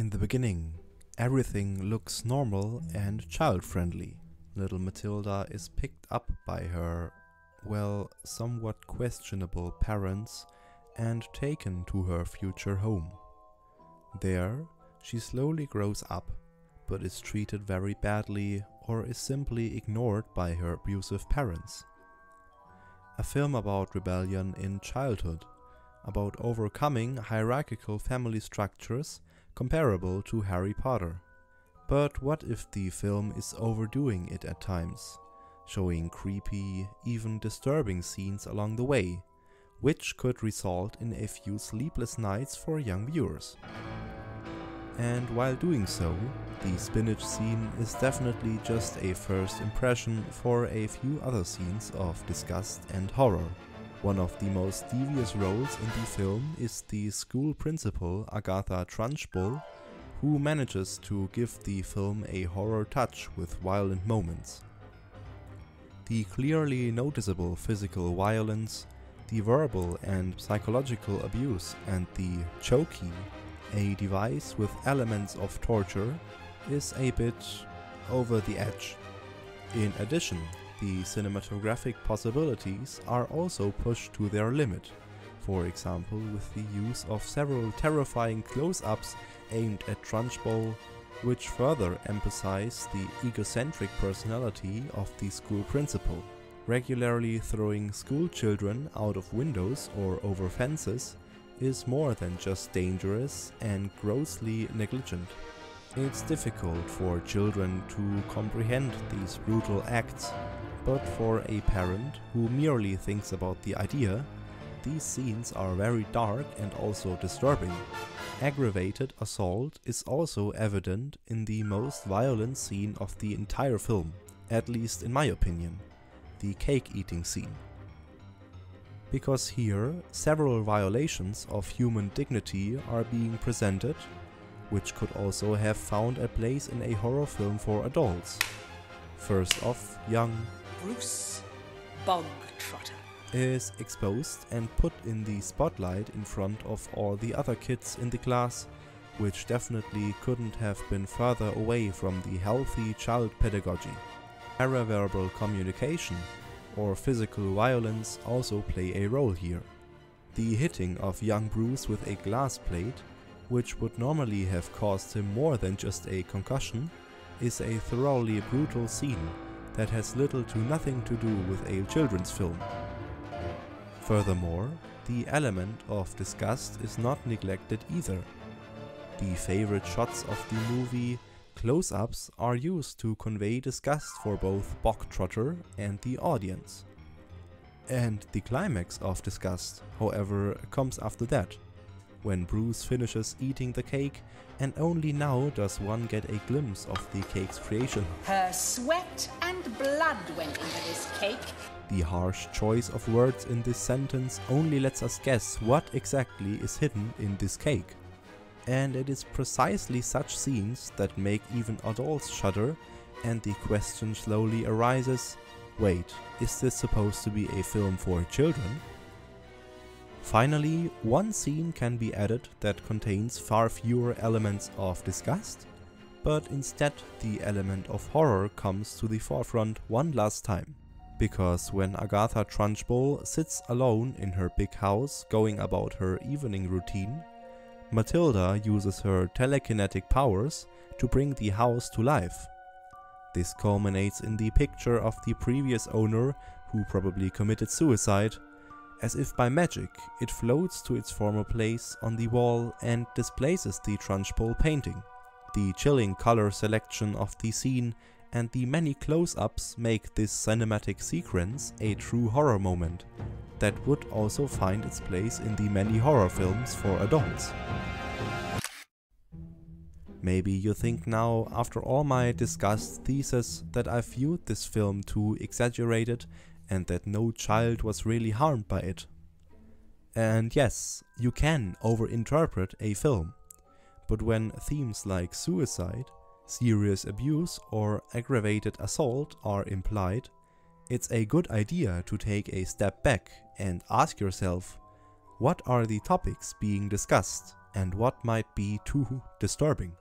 In the beginning, everything looks normal and child-friendly. Little Matilda is picked up by her, somewhat questionable parents and taken to her future home. There, she slowly grows up, but is treated very badly or is simply ignored by her abusive parents. A film about rebellion in childhood, about overcoming hierarchical family structures comparable to Harry Potter. But what if the film is overdoing it at times, showing creepy, even disturbing scenes along the way, which could result in a few sleepless nights for young viewers? And while doing so, the spinach scene is definitely just a first impression for a few other scenes of disgust and horror. One of the most devious roles in the film is the school principal Agatha Trunchbull, who manages to give the film a horror touch with violent moments. The clearly noticeable physical violence, the verbal and psychological abuse, and the chokey, a device with elements of torture, is a bit over the edge. In addition, the cinematographic possibilities are also pushed to their limit, for example with the use of several terrifying close-ups aimed at Trunchbull, which further emphasize the egocentric personality of the school principal. Regularly throwing school children out of windows or over fences is more than just dangerous and grossly negligent. It's difficult for children to comprehend these brutal acts, but for a parent who merely thinks about the idea, these scenes are very dark and also disturbing. Aggravated assault is also evident in the most violent scene of the entire film, at least in my opinion, the cake eating scene. Because here, several violations of human dignity are being presented, which could also have found a place in a horror film for adults. First off, young Bruce Bogtrotter is exposed and put in the spotlight in front of all the other kids in the class, which definitely couldn't have been further away from the healthy child pedagogy. Paraverbal communication or physical violence also play a role here. The hitting of young Bruce with a glass plate, which would normally have caused him more than just a concussion, is a thoroughly brutal scene that has little to nothing to do with a children's film. Furthermore, the element of disgust is not neglected either. The favorite shots of the movie, close-ups, are used to convey disgust for both Bogtrotter and the audience. And the climax of disgust, however, comes after that, when Bruce finishes eating the cake, and only now does one get a glimpse of the cake's creation. Her sweat and blood went into this cake. The harsh choice of words in this sentence only lets us guess what exactly is hidden in this cake. And it is precisely such scenes that make even adults shudder, and the question slowly arises, wait, is this supposed to be a film for children? Finally, one scene can be added that contains far fewer elements of disgust, but instead the element of horror comes to the forefront one last time. Because when Agatha Trunchbull sits alone in her big house going about her evening routine, Matilda uses her telekinetic powers to bring the house to life. This culminates in the picture of the previous owner, who probably committed suicide. As if by magic, it floats to its former place on the wall and displaces the Trunchbull painting. The chilling color selection of the scene and the many close-ups make this cinematic sequence a true horror moment that would also find its place in the many horror films for adults. Maybe you think now, after all my disgust thesis, that I've viewed this film too exaggerated and that no child was really harmed by it. And yes, you can overinterpret a film, but when themes like suicide, serious abuse or aggravated assault are implied, it's a good idea to take a step back and ask yourself, what are the topics being discussed and what might be too disturbing.